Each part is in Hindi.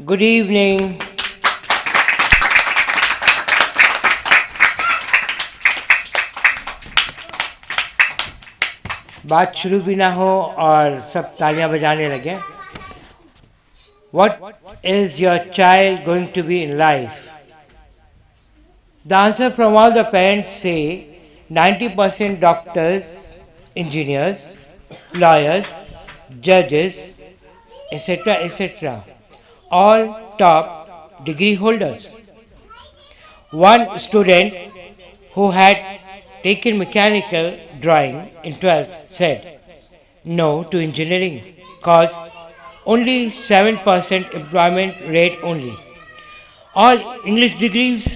Good evening. बात शुरू भी ना हो और सब तालियां बजाने लगे. What is your child going to be in life? The answer from all the parents say 90% doctors, engineers, lawyers, judges, etc., etc. All top degree holders. One student who had taken mechanical drawing in 12th said no to engineering cause only 7% employment rate only. All English degrees?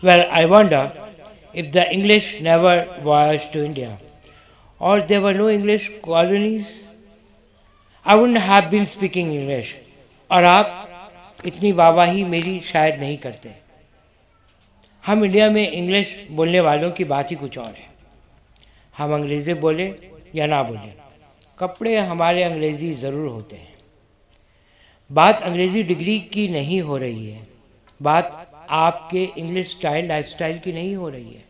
Well, I wonder if the English never voyaged to India or there were no English colonies, I wouldn't have been speaking English. और आप इतनी वाहवाही मेरी शायद नहीं करते. हम इंडिया में इंग्लिश बोलने वालों की बात ही कुछ और है. हम अंग्रेज़ी बोले या ना बोले, कपड़े हमारे अंग्रेज़ी ज़रूर होते हैं. बात अंग्रेज़ी डिग्री की नहीं हो रही है, बात आपके इंग्लिश स्टाइल लाइफस्टाइल की नहीं हो रही है,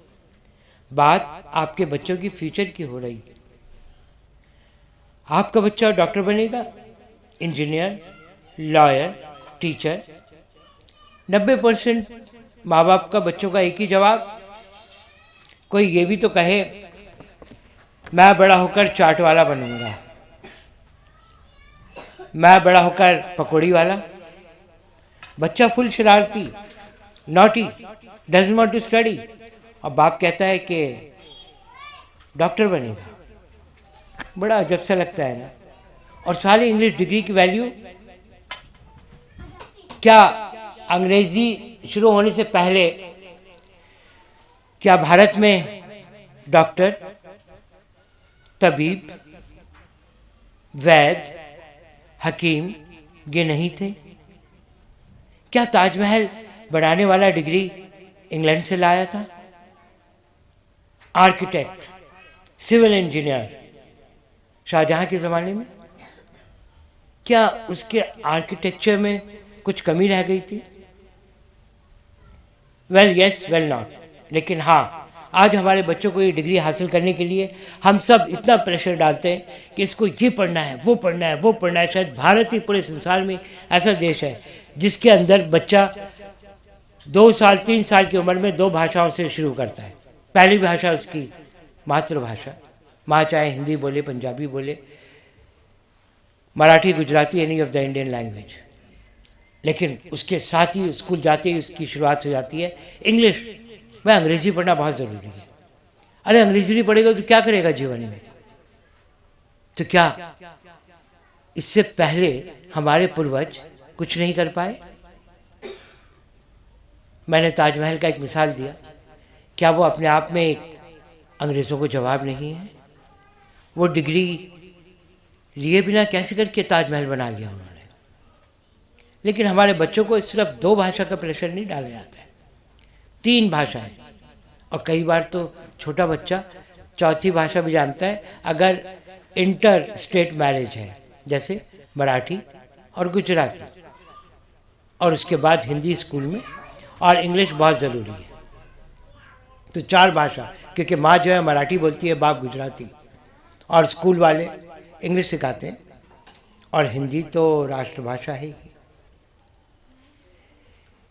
बात आपके बच्चों की फ्यूचर की हो रही है. आपका बच्चा डॉक्टर बनेगा, इंजीनियर, लॉयर, टीचर. 90% माँ बाप का बच्चों का एक ही जवाब. कोई ये भी तो कहे मैं बड़ा होकर चाट वाला बनूंगा, मैं बड़ा होकर पकौड़ी वाला. बच्चा फुल शरारती, naughty, doesn't want to study, और बाप कहता है कि डॉक्टर बनेगा. बड़ा अजब सा लगता है ना. और सारी इंग्लिश डिग्री की वैल्यू क्या अंग्रेजी शुरू होने से पहले क्या भारत में डॉक्टर, तबीब, वैद, हकीम ये नहीं थे? क्या ताजमहल बनाने वाला डिग्री इंग्लैंड से लाया था? आर्किटेक्ट, सिविल इंजीनियर शाहजहां के ज़माने में क्या उसके आर्किटेक्चर में कुछ कमी रह गई थी? Well yes, well not. लेकिन हाँ, आज हमारे बच्चों को ये डिग्री हासिल करने के लिए हम सब इतना प्रेशर डालते हैं कि इसको ये पढ़ना है, वो पढ़ना है, वो पढ़ना है. शायद भारत ही पूरे संसार में ऐसा देश है जिसके अंदर बच्चा 2 साल 3 साल की उम्र में 2 भाषाओं से शुरू करता है. पहली भाषा उसकी मातृभाषा, माँ चाहे हिंदी बोले, पंजाबी बोले, Marathi, Gujarati, any of the Indian language. लेकिन उसके साथ ही स्कूल जाते ही उसकी शुरुआत हो जाती है इंग्लिश. वह अंग्रेज़ी पढ़ना बहुत ज़रूरी है. अरे अंग्रेज़ी नहीं पढ़ेगा तो क्या करेगा जीवन में? तो क्या इससे पहले हमारे पूर्वज कुछ नहीं कर पाए? मैंने ताजमहल का एक मिसाल दिया. क्या वो अपने आप में एक अंग्रेज़ों को जवाब नहीं है? वो डिग्री लिए बिना कैसे करके ताजमहल बना लिया उन्होंने. लेकिन हमारे बच्चों को सिर्फ 2 भाषा का प्रेशर नहीं डाला जाता है, 3 भाषाएं. और कई बार तो छोटा बच्चा चौथी भाषा भी जानता है अगर इंटर स्टेट मैरिज है, जैसे मराठी और गुजराती, और उसके बाद हिंदी स्कूल में, और इंग्लिश बहुत ज़रूरी है. तो 4 भाषा, क्योंकि माँ जो है मराठी बोलती है, बाप गुजराती, और स्कूल वाले इंग्लिश सिखाते हैं, और हिंदी तो राष्ट्रभाषा है ही.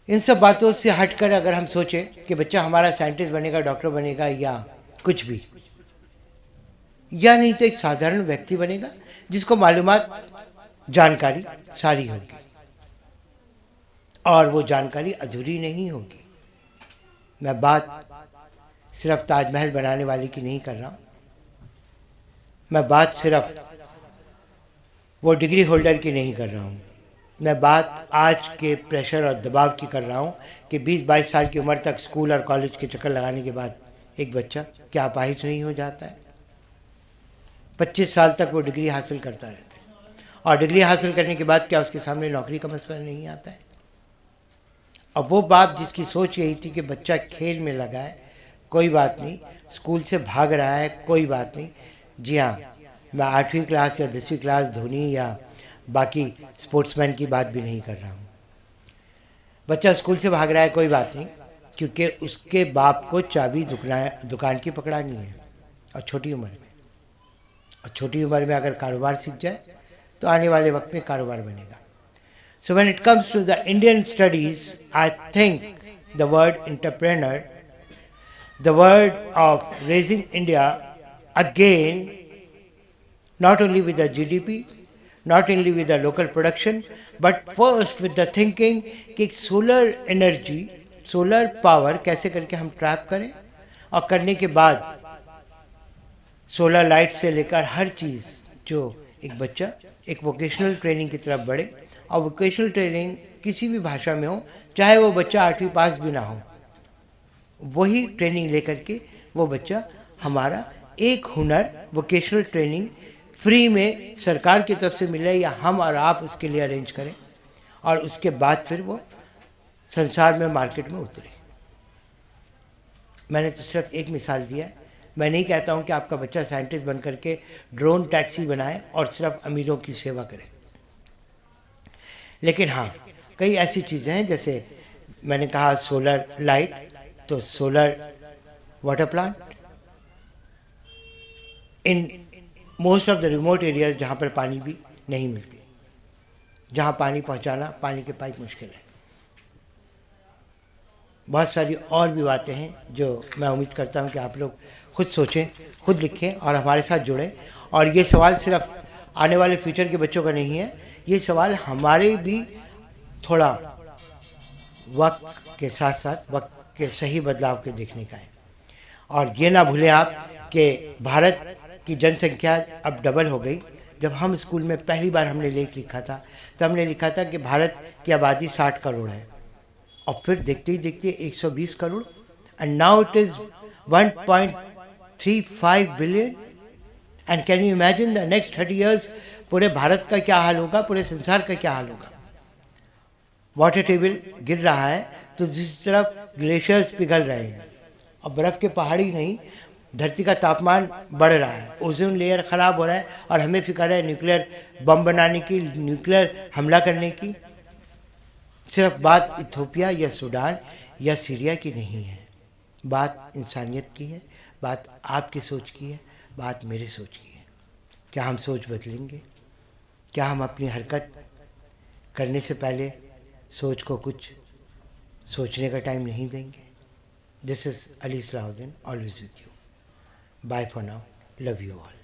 इन सब बातों से हटकर अगर हम सोचें कि बच्चा हमारा साइंटिस्ट बनेगा, डॉक्टर बनेगा, या कुछ भी, या नहीं तो एक साधारण व्यक्ति बनेगा जिसको मालूमात, जानकारी सारी होगी, और वो जानकारी अधूरी नहीं होगी. मैं बात सिर्फ ताजमहल बनाने वाले की नहीं कर रहा हूँ, मैं बात सिर्फ वो डिग्री होल्डर की नहीं कर रहा हूँ. मैं बात आज के प्रेशर और दबाव की कर रहा हूँ कि 20-22 साल की उम्र तक स्कूल और कॉलेज के चक्कर लगाने के बाद एक बच्चा क्या अपाहिज नहीं हो जाता है? 25 साल तक वो डिग्री हासिल करता रहता है, और डिग्री हासिल करने के बाद क्या उसके सामने नौकरी का मसला नहीं आता है? अब वो बाप जिसकी सोच यही थी कि बच्चा खेल में लगा है, कोई बात नहीं, स्कूल से भाग रहा है, कोई बात नहीं. जी हाँ, मैं 8वीं क्लास या 10वीं क्लास धोनी या बाकी स्पोर्ट्समैन की बात भी नहीं कर रहा हूँ. बच्चा स्कूल से भाग रहा है, कोई बात नहीं, क्योंकि उसके बाप को चाबी दुकान की पकड़ानी है, और छोटी उम्र में। और छोटी उम्र में अगर कारोबार सीख जाए तो आने वाले वक्त में कारोबार बनेगा। So when it comes to the Indian studies, I think the word entrepreneur, the word of raising India again, not only with the GDP, not only with the local production, but first with the thinking कि सोलर एनर्जी, सोलर पावर कैसे करके हम ट्रैप करें, और करने के बाद सोलर लाइट से लेकर हर चीज़, जो एक बच्चा एक वोकेशनल ट्रेनिंग की तरफ बढ़े, और वोकेशनल ट्रेनिंग किसी भी भाषा में हो, चाहे वो बच्चा 8वीं पास भी ना हो, वही ट्रेनिंग लेकर के वो बच्चा हमारा एक हुनर, वोकेशनल ट्रेनिंग फ्री में सरकार की तरफ से मिले, या हम और आप उसके लिए अरेंज करें, और उसके बाद फिर वो संसार में मार्केट में उतरे। मैंने तो सिर्फ एक मिसाल दिया है। मैं नहीं कहता हूँ कि आपका बच्चा साइंटिस्ट बन करके ड्रोन टैक्सी बनाए और सिर्फ अमीरों की सेवा करे, लेकिन हाँ, कई ऐसी चीज़ें हैं, जैसे मैंने कहा सोलर लाइट, तो solar water plant in most of the remote areas जहाँ पर पानी भी नहीं मिलती, जहाँ पानी पहुँचाना, पानी के पाइप मुश्किल है। बहुत सारी और भी बातें हैं जो मैं उम्मीद करता हूँ कि आप लोग खुद सोचें, खुद लिखें और हमारे साथ जुड़ें। और ये सवाल सिर्फ आने वाले फ्यूचर के बच्चों का नहीं है, ये सवाल हमारे भी थोड़ा वक्त के साथ साथ वक्त के सही बदलाव के देखने का है। और ये ना भूलें आप कि भारत की जनसंख्या अब डबल हो गई। जब हम स्कूल में पहली बार हमने लेख लिखा था, तब हमने लिखा था कि भारत की आबादी 60 करोड़ है, और फिर देखते ही देखते 120 crore, and now it is 1.35 billion. And can you imagine the next 30 years पूरे भारत का क्या हाल होगा, पूरे संसार का क्या हाल होगा। वाटर टेबल गिर रहा है तो जिस तरफ ग्लेशियर्स पिघल रहे हैं, और बर्फ़ के पहाड़ी नहीं, धरती का तापमान बढ़ रहा है, ओजोन लेयर ख़राब हो रहा है, और हमें फिक्र है न्यूक्लियर बम बनाने की, न्यूक्लियर हमला करने की। सिर्फ बात इथियोपिया या सूडान या सीरिया की नहीं है, बात इंसानियत की है, बात आपकी सोच की है, बात मेरी सोच की है। क्या हम सोच बदलेंगे? क्या हम अपनी हरकत करने से पहले सोच को कुछ सोचने का टाइम नहीं देंगे? This is Ali Salahuddin, always with you. Bye for now, love you all.